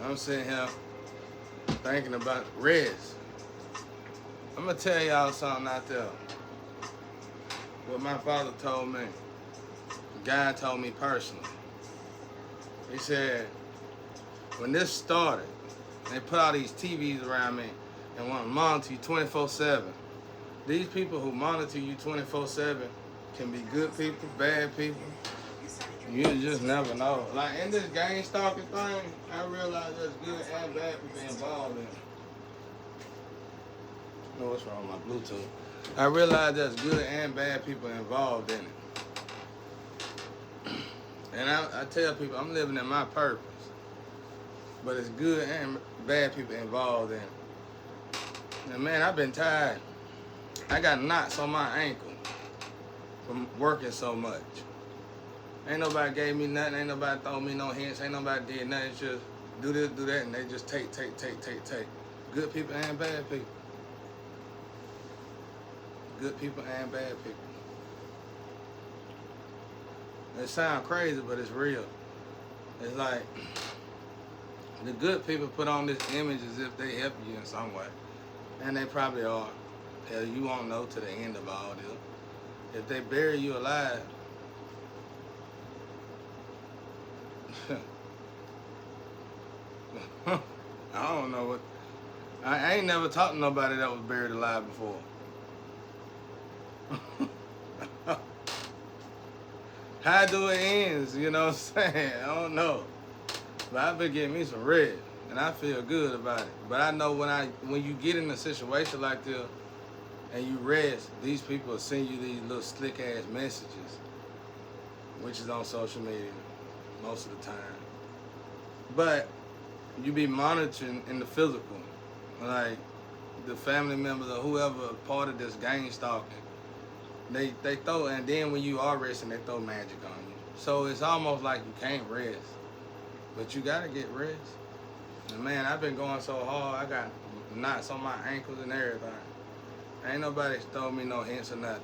I'm sitting here thinking about Reds. I'm gonna tell y'all something out there. What my father told me. God told me personally. He said, when this started, they put all these TVs around me and want to monitor you 24/7. These people who monitor you 24/7 can be good people, bad people. You just never know. Like in this gang stalking thing, I realize there's good and bad people involved in it. I know what's wrong with my Bluetooth. I realize there's good and bad people involved in it. And I tell people I'm living in my purpose. But it's good and bad people involved in it. And man, I've been tired. I got knots on my ankle from working so much. Ain't nobody gave me nothing. Ain't nobody told me no hints. Ain't nobody did nothing. It's just do this, do that, and they just take. Good people and bad people. Good people and bad people. It sounds crazy, but it's real. It's like the good people put on this image as if they help you in some way. And they probably are. Hell, you won't know to the end of all this. If they bury you alive, I don't know what. I ain't never talked to nobody that was buried alive before. How do it ends? You know what I'm saying? I don't know. But I've been getting me some red, and I feel good about it. But I know when you get in a situation like this and you rest, these people will send you these little slick ass messages, which is on social media most of the time. But you be monitoring in the physical, like the family members or whoever part of this gang stalking. They throw, and then when you are resting, they throw magic on you. So it's almost like you can't rest, but you gotta get rest. And man, I've been going so hard. I got knots on my ankles and everything. Ain't nobody told me no hints or nothing.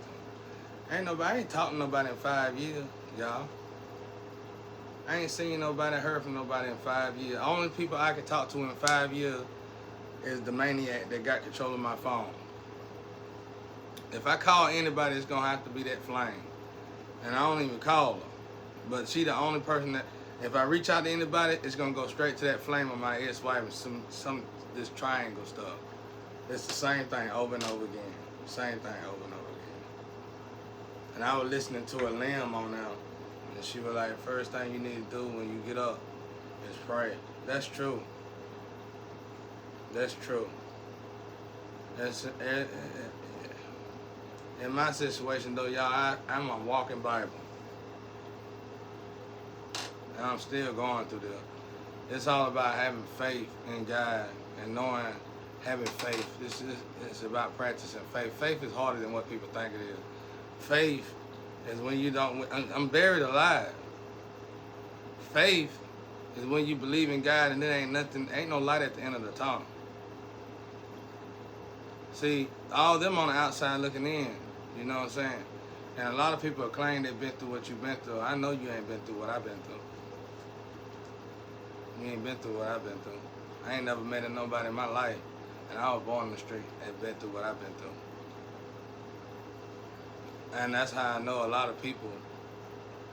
I ain't talked to nobody in 5 years, y'all. I ain't seen nobody, heard from nobody in 5 years. Only people I can talk to in 5 years is the maniac that got control of my phone. If I call anybody, it's gonna have to be that flame. And I don't even call her. But she the only person that, if I reach out to anybody, it's gonna go straight to that flame of my ex-wife and some this triangle stuff. It's the same thing over and over again. Same thing over and over again. And I was listening to a limb on now, and she was like, first thing you need to do when you get up is pray. That's true. That's true. That's in my situation though, y'all, I'm a walking Bible. And I'm still going through this. It's all about having faith in God and knowing, having faith. It's about practicing faith. Faith is harder than what people think it is. Faith is when you don't, I'm buried alive. Faith is when you believe in God and there ain't no light at the end of the tunnel. See, all them on the outside looking in, you know what I'm saying? And a lot of people claim they've been through what you've been through. I know you ain't been through what I've been through. You ain't been through what I've been through. I ain't never met nobody in my life, and I was born in the street and been through what I've been through. And that's how I know a lot of people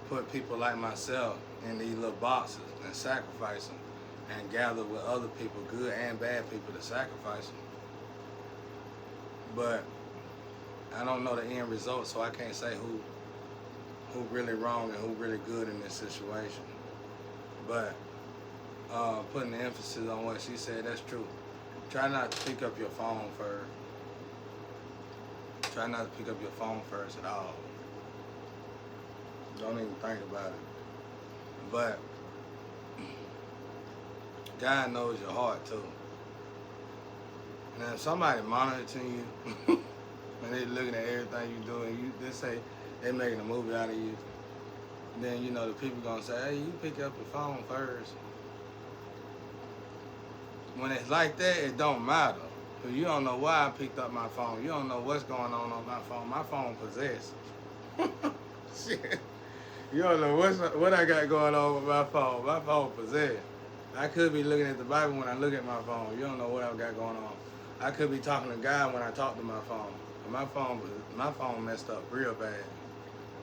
put people like myself in these little boxes and sacrifice them and gather with other people, good and bad people, to sacrifice them. But I don't know the end result, so I can't say who really wrong and who really good in this situation. But putting the emphasis on what she said, that's true. Try not to pick up your phone first. Try not to pick up your phone first at all. Don't even think about it. But God knows your heart too. Now if somebody monitoring you and they looking at everything you do and they say they making a movie out of you, then you know the people gonna say, hey, you pick up your phone first. When it's like that, it don't matter. Cause you don't know why I picked up my phone. You don't know what's going on my phone. My phone possessed. Shit. You don't know what I got going on with my phone. My phone possessed. I could be looking at the Bible when I look at my phone. You don't know what I've got going on. I could be talking to God when I talk to my phone. My phone messed up real bad.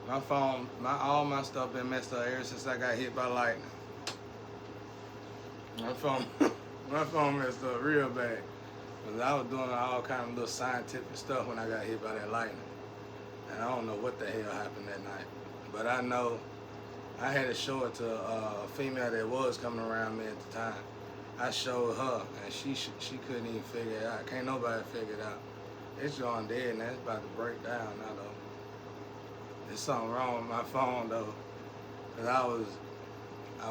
My phone, all my stuff been messed up ever since I got hit by lightning. My phone, my phone messed up real bad. Cause I was doing all kind of little scientific stuff when I got hit by that lightning. And I don't know what the hell happened that night. But I know I had to show it to a female that was coming around me at the time. I showed her, and she couldn't even figure it out. Can't nobody figure it out. It's going dead, and it's about to break down now, though. There's something wrong with my phone, though. Cause I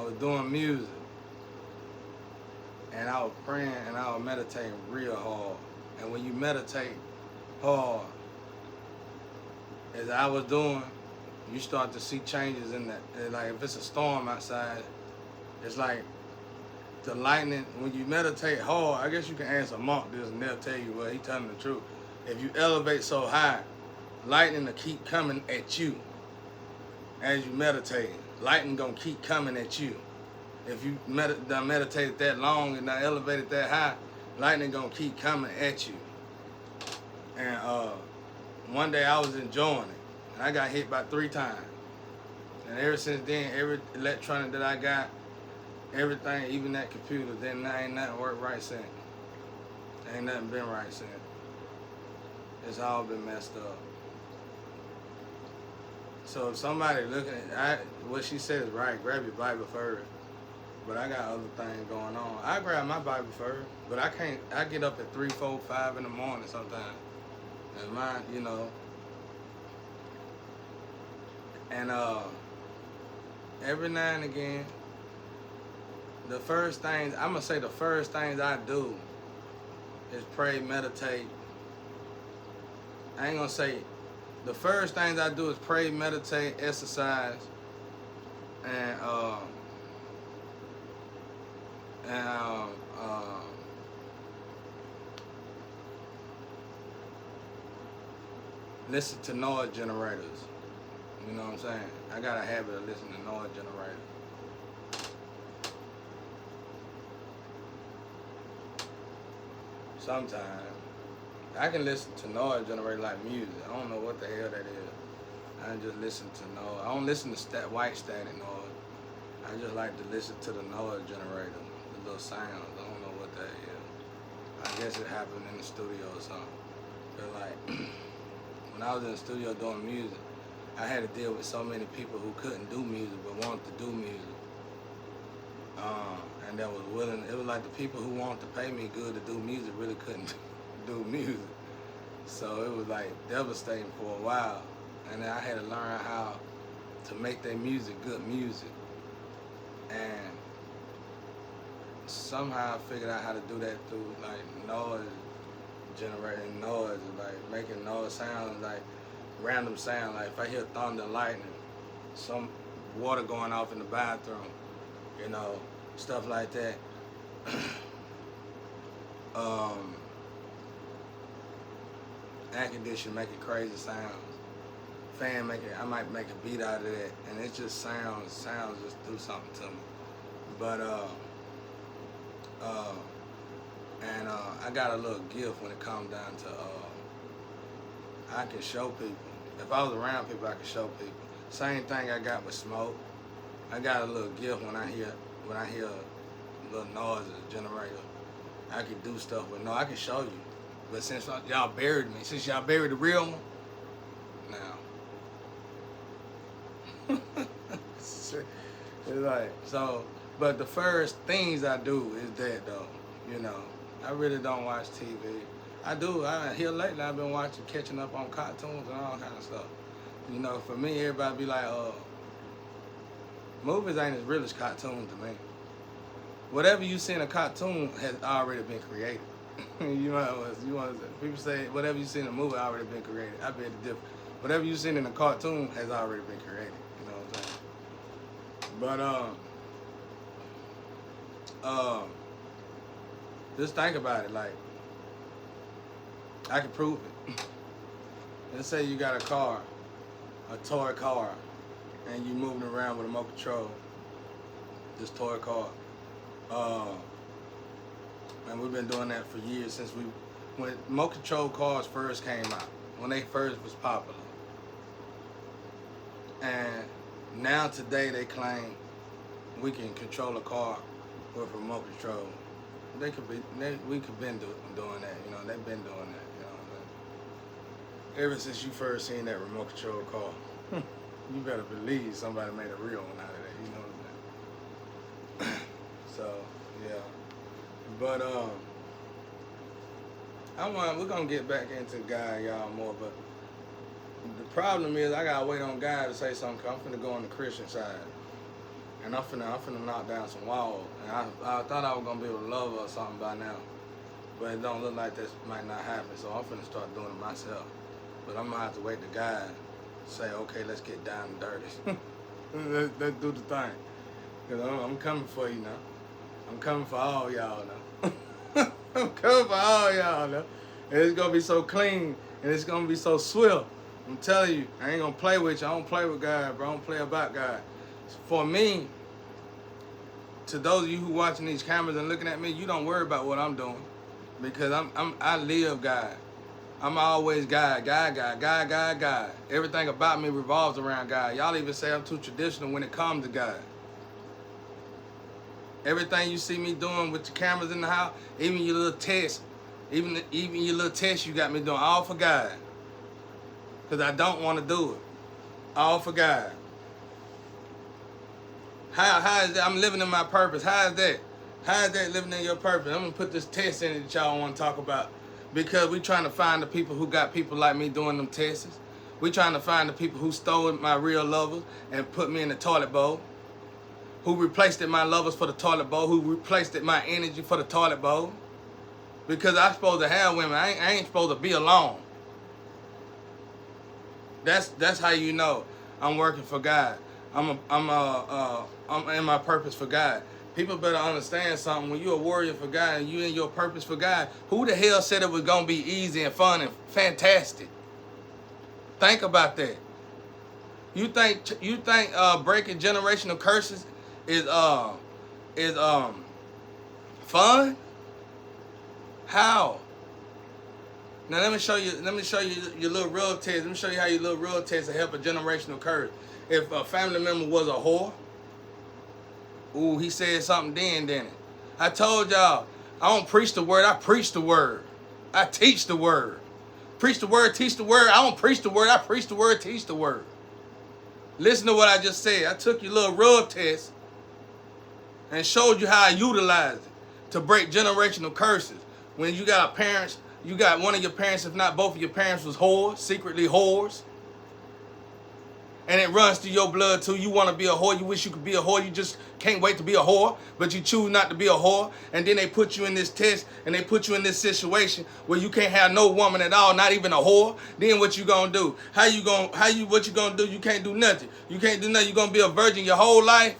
was doing music, and I was praying, and I was meditating real hard. And when you meditate hard, as I was doing, you start to see changes in that. Like if it's a storm outside, it's like the lightning. When you meditate hard, I guess you can ask a monk this and they'll tell you, well, he telling the truth. If you elevate so high, lightning will keep coming at you as you meditate. Lightning gonna keep coming at you. If you done meditated that long and not elevated that high, lightning gonna keep coming at you. And one day I was enjoying it. And I got hit by 3 times. And ever since then, every electronic that I got, everything, even that computer, then ain't nothing worked right since. Ain't nothing been right since. It's all been messed up. So if somebody looking at what she said is right, grab your Bible first. But I got other things going on. I grab my Bible first, but I can't. I get up at 3, 4, 5 in the morning sometimes. And mine, you know. And every now and again, the first things I do is pray, meditate. I ain't gonna say the first things I do is pray, meditate, exercise, and listen to noise generators. You know what I'm saying? I got a habit of listening to noise generators. Sometimes I can listen to noise generator like music. I don't know what the hell that is. I just listen to noise. I don't listen to white static noise. I just like to listen to the noise generator, the little sounds. I don't know what that is. I guess it happened in the studio or something. But like when I was in the studio doing music, I had to deal with so many people who couldn't do music but wanted to do music. And that was willing. It was like the people who wanted to pay me good to do music really couldn't do music. So it was like devastating for a while. And then I had to learn how to make their music good music. And somehow I figured out how to do that through like noise, generating noise, like making noise sounds, like random sound. Like if I hear thunder, lightning, some water going off in the bathroom, you know, stuff like that. Air conditioner making crazy sounds. Fan making, I might make a beat out of that, and it just sounds just do something to me. But I got a little gift when it comes down to I can show people. If I was around people, I could show people. Same thing I got with smoke. I got a little gift when I hear little noises, generator. I can do stuff with no, I can show you. But since y'all buried me, since y'all buried the real one, now. It's like, so, but the first things I do is that though, you know. I really don't watch TV. I do, here lately I've been catching up on cartoons and all kind of stuff. You know, for me, everybody be like, movies ain't as real as cartoons to me. Whatever you see in a cartoon has already been created. People say whatever you see in a movie already been created. I bet the difference. Whatever you see in a cartoon has already been created. You know what I'm saying? But just think about it. Like, I can prove it. Let's say you got a car, a toy car, and you moving around with a remote control. This toy car. we've been doing that for years since when remote control cars first came out, when they first was popular. And now today they claim we can control a car with remote control. We could been doing that, you know. They've been doing that, you know. Ever since you first seen that remote control car, you better believe somebody made a real one out of that, you know what I'm saying? So yeah, but we're gonna get back into God, y'all, more. But the problem is I gotta wait on God to say something. 'Cause I'm finna go on the Christian side. And I'm finna knock down some walls. And I thought I was gonna be able to love her or something by now. But it don't look like that might not happen. So I'm finna start doing it myself. But I'm gonna have to wait to God say, okay, let's get down and dirty. let's do the thing. Because I'm coming for you now. I'm coming for all y'all now. I'm coming for all y'all now. And it's gonna be so clean and it's gonna be so swift. I'm telling you, I ain't gonna play with you. I don't play with God, bro. I don't play about God. For me, to those of you who watching these cameras and looking at me, you don't worry about what I'm doing, because I live God. I'm always God. Everything about me revolves around God. Y'all even say I'm too traditional when it comes to God. Everything you see me doing with the cameras in the house, even your little tests, even your little tests you got me doing, all for God. Because I don't want to do it. All for God. How is that? I'm living in my purpose. How is that? How is that living in your purpose? I'm going to put this test in it that y'all want to talk about. Because we trying to find the people who got people like me doing them tests. We trying to find the people who stole my real lovers and put me in the toilet bowl. Who replaced my lovers for the toilet bowl. Who replaced my energy for the toilet bowl. Because I'm supposed to have women. I ain't supposed to be alone. That's how you know I'm working for God. I'm in my purpose for God. People better understand something. When you're a warrior for God and you in your purpose for God, who the hell said it was gonna be easy and fun and fantastic? Think about that. You think breaking generational curses is fun? How? Now let me show you your little real test. Let me show you how your little real test will help a generational curse. If a family member was a whore, ooh, he said something then, didn't it? I told y'all, I don't preach the word, I preach the word. I teach the word. Preach the word, teach the word. I don't preach the word, I preach the word, teach the word. Listen to what I just said. I took your little rub test and showed you how I utilized it to break generational curses. When you got parents, you got one of your parents, if not both of your parents, was whores, secretly whores. And it runs through your blood too. You want to be a whore. You wish you could be a whore. You just can't wait to be a whore. But you choose not to be a whore. And then they put you in this test and they put you in this situation where you can't have no woman at all, not even a whore. Then what you gonna do? What you gonna do? You can't do nothing. You can't do nothing. You gonna be a virgin your whole life?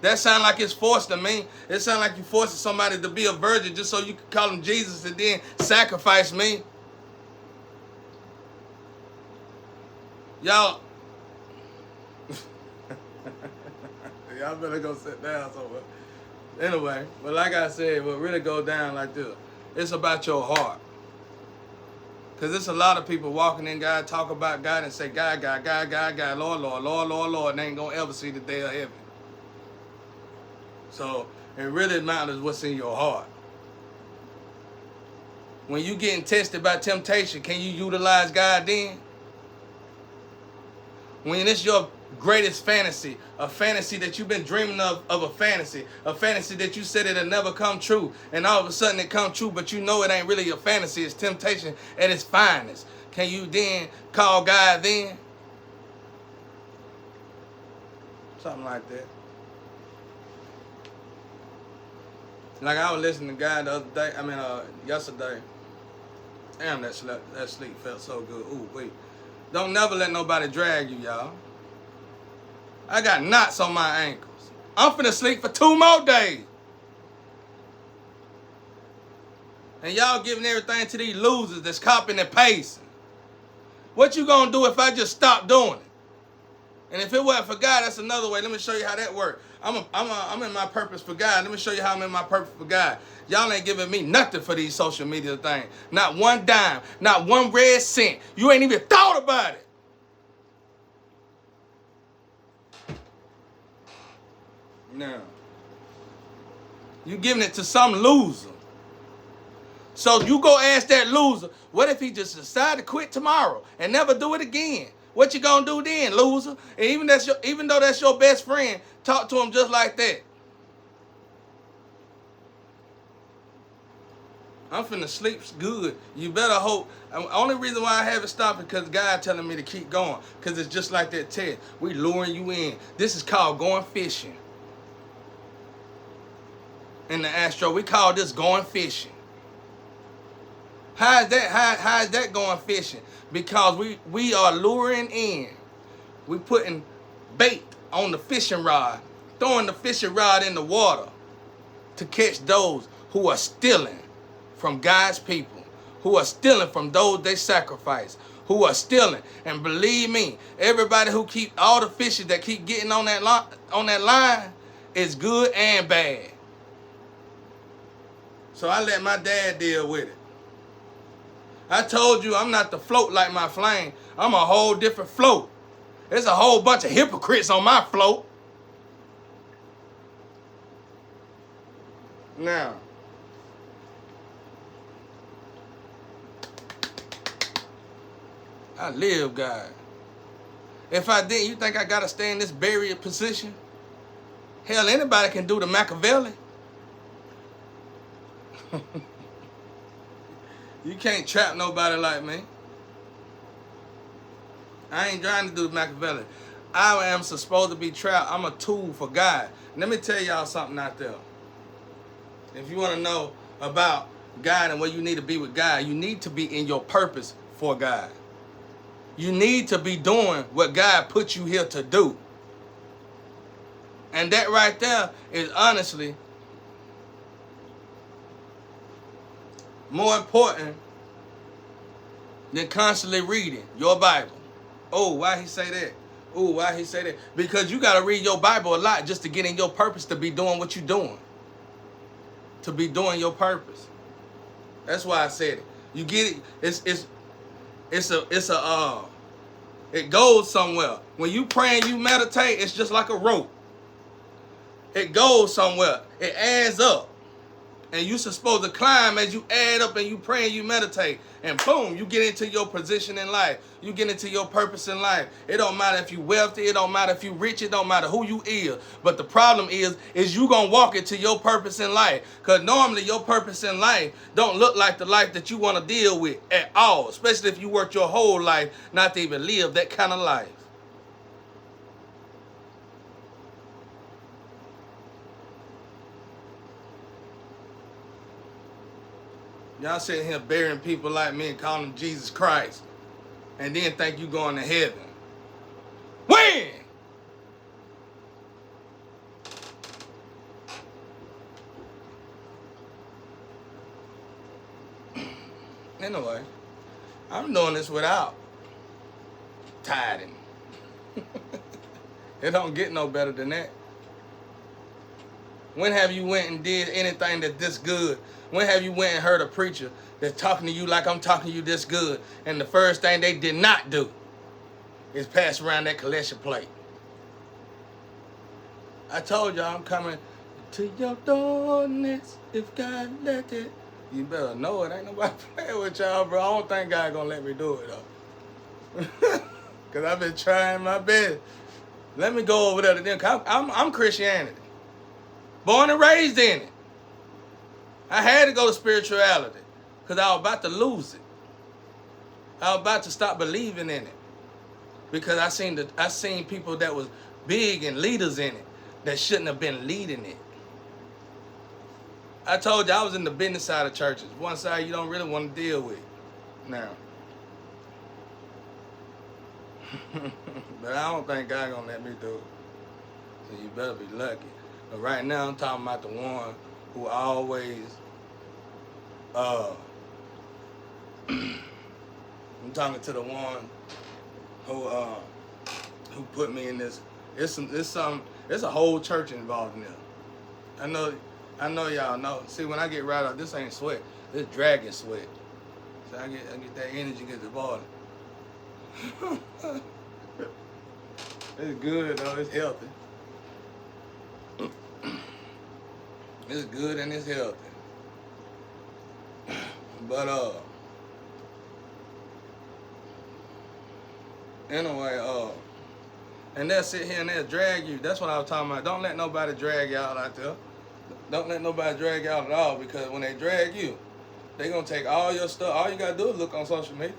That sound like it's forced to me. It sound like you forcing somebody to be a virgin just so you can call him Jesus and then sacrifice me. Y'all better go sit down somewhere. Anyway, but like I said, what really go down like this, it's about your heart. Because there's a lot of people walking in God, talk about God and say, God, Lord, and they ain't going to ever see the day of heaven. So it really matters what's in your heart. When you getting tested by temptation, can you utilize God then? When it's your greatest fantasy, a fantasy that you've been dreaming of a fantasy that you said it'll never come true, and all of a sudden it come true, but you know it ain't really a fantasy, it's temptation at its finest. Can you then call God then? Something like that. Like I was listening to God the other day, yesterday. Damn, that sleep felt so good. Ooh, wait. Don't never let nobody drag you, y'all. I got knots on my ankles. I'm finna sleep for 2 more days. And y'all giving everything to these losers that's copying and pasting. What you gonna do if I just stop doing it? And if it wasn't for God, that's another way. Let me show you how that works. I'm in my purpose for God. Let me show you how I'm in my purpose for God. Y'all ain't giving me nothing for these social media things. Not one dime. Not one red cent. You ain't even thought about it. No. You giving it to some loser. So you go ask that loser, what if he just decide to quit tomorrow and never do it again? What you gonna do then, loser? And even though that's your best friend, talk to him just like that. I'm finna sleep good. You better hope. Only reason why I haven't stopped is because God telling me to keep going. Because it's just like that test. We luring you in. This is called going fishing. In the Astro, we call this going fishing. How is that going fishing? Because we are luring in. We putting bait on the fishing rod, throwing the fishing rod in the water to catch those who are stealing from God's people, who are stealing from those they sacrifice, who are stealing. And believe me, everybody who keep all the fishes that keep getting on that line is good and bad. So I let my dad deal with it. I told you I'm not the float like my flame. I'm a whole different float. There's a whole bunch of hypocrites on my float. Now, I live God. If I didn't, you think I gotta stay in this buried position? Hell, anybody can do the Machiavelli. You can't trap nobody like me. I ain't trying to do the Machiavelli. I am supposed to be trapped. I'm a tool for God. Let me tell y'all something out there. If you want to know about God and where you need to be with God, you need to be in your purpose for God. You need to be doing what God put you here to do. And that right there is honestly more important than constantly reading your Bible. Oh, why he say that? Oh, why he say that? Because you got to read your Bible a lot just to get in your purpose to be doing what you're doing. To be doing your purpose. That's why I said it. You get it. It goes somewhere. When you pray and you meditate, it's just like a rope. It goes somewhere. It adds up. And you're supposed to climb as you add up and you pray and you meditate. And boom, you get into your position in life. You get into your purpose in life. It don't matter if you wealthy. It don't matter if you rich. It don't matter who you is. But the problem is you going to walk into your purpose in life. Because normally your purpose in life don't look like the life that you want to deal with at all. Especially if you worked your whole life not to even live that kind of life. Y'all sitting here burying people like me and calling them Jesus Christ. And then think you going to heaven. When? Anyway, I'm doing this without tithing. It don't get no better than that. When have you went and did anything that's this good? When have you went and heard a preacher that's talking to you like I'm talking to you this good, and the first thing they did not do is pass around that collection plate? I told y'all I'm coming to your door next if God let it. You better know it. Ain't nobody playing with y'all, bro. I don't think God gonna let me do it, though. Because I've been trying my best. Let me go over there to them. I'm Christianity. Born and raised in it. I had to go to spirituality because I was about to lose it. I was about to stop believing in it because I seen people that was big and leaders in it that shouldn't have been leading it. I told you I was in the business side of churches. One side you don't really want to deal with now. But I don't think God gonna let me do it. So you better be lucky. But right now I'm talking about the one who always I'm talking to the one who who put me in this. It's a whole church involved in there. I know y'all know. See, when I get right up, this ain't sweat. This dragon sweat. So I get that energy, get the ball. It's good though. It's healthy. It's good and it's healthy. But anyway, and they'll sit here and they'll drag you. That's what I was talking about. Don't let nobody drag y'all out there. Don't let nobody drag y'all at all, because when they drag you, they gonna take all your stuff. All you gotta do is look on social media.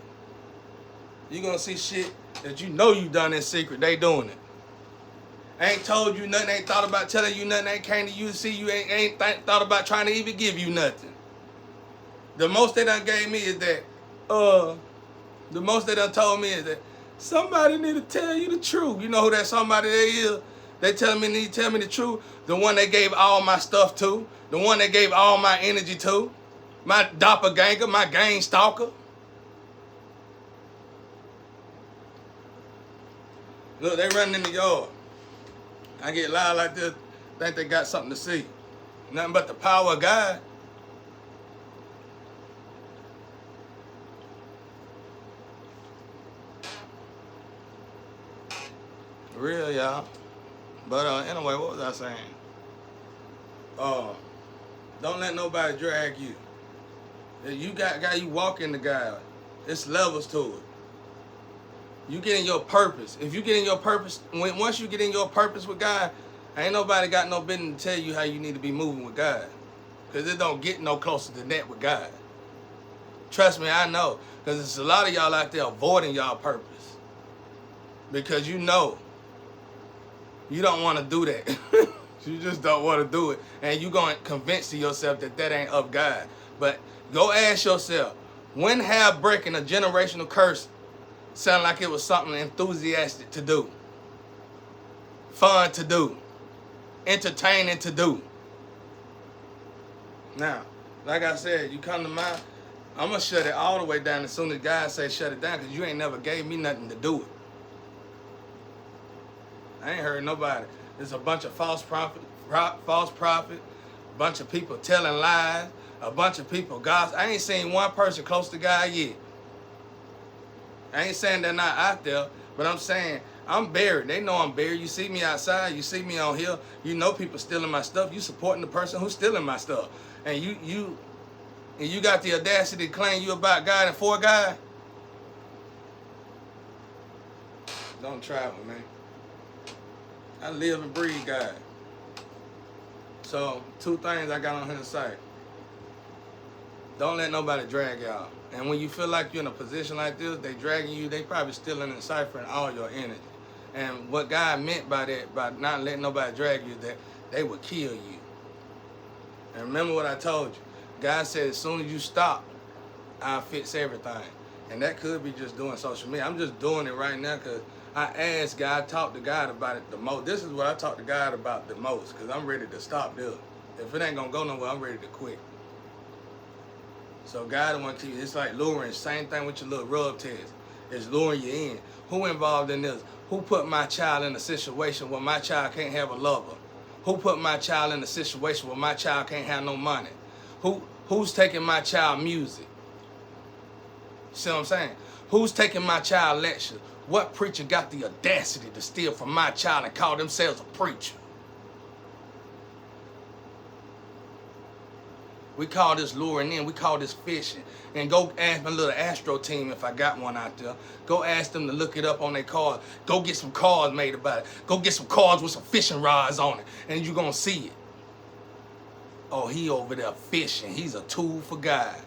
You gonna see shit that you know you done in secret. They doing it. Ain't told you nothing. Ain't thought about telling you nothing. Ain't came to you to see you. Ain't thought about trying to even give you nothing. The most they done gave me is that. The most they done told me is that somebody need to tell you the truth. You know who that somebody they is? They need to tell me the truth. The one they gave all my stuff to. The one they gave all my energy to. My doppelganger, my gang stalker. Look, they running in the yard. I get loud like this, think they got something to see. Nothing but the power of God. Real, y'all. But anyway, what was I saying? Don't let nobody drag you. You got you walk in the guy. It's levels to it. You get in your purpose. If you get in your purpose, once you get in your purpose with God, ain't nobody got no business to tell you how you need to be moving with God. Because it don't get no closer than that with God. Trust me, I know. Because there's a lot of y'all out there avoiding y'all purpose. Because you know you don't want to do that. You just don't want to do it. And you're going to convince to yourself that that ain't of God. But go ask yourself, when have breaking a generational curse sound like it was something enthusiastic to do, fun to do, entertaining to do? Now, like I said, you come to mind, I'm going to shut it all the way down as soon as God say shut it down, because you ain't never gave me nothing to do it. I ain't heard nobody. There's a bunch of false prophet, a bunch of people telling lies, a bunch of people gossip. I ain't seen one person close to God yet. I ain't saying they're not out there, but I'm saying I'm buried. They know I'm buried. You see me outside, you see me on here, you know people stealing my stuff. You supporting the person who's stealing my stuff. And you got the audacity to claim you about God and for God? Don't try with me. I live and breathe God. So, 2 things I got on here to say. Don't let nobody drag y'all. And when you feel like you're in a position like this, they dragging you, they probably stealing and ciphering all your energy. And what God meant by that, by not letting nobody drag you, that they would kill you. And remember what I told you. God said as soon as you stop, I'll fix everything. And that could be just doing social media. I'm just doing it right now because I asked God, talk to God about it the most. This is what I talk to God about the most, because I'm ready to stop this. If it ain't going to go nowhere, I'm ready to quit. So God wants you. It's like luring. Same thing with your little rub test. It's luring you in. Who involved in this? Who put my child in a situation where my child can't have a lover? Who put my child in a situation where my child can't have no money? Who's taking my child music? See what I'm saying? Who's taking my child lecture? What preacher got the audacity to steal from my child and call themselves a preacher? We call this luring in. We call this fishing. And go ask my little Astro team, if I got one out there. Go ask them to look it up on their cars. Go get some cars made about it. Go get some cars with some fishing rods on it. And you're going to see it. Oh, he over there fishing. He's a tool for God.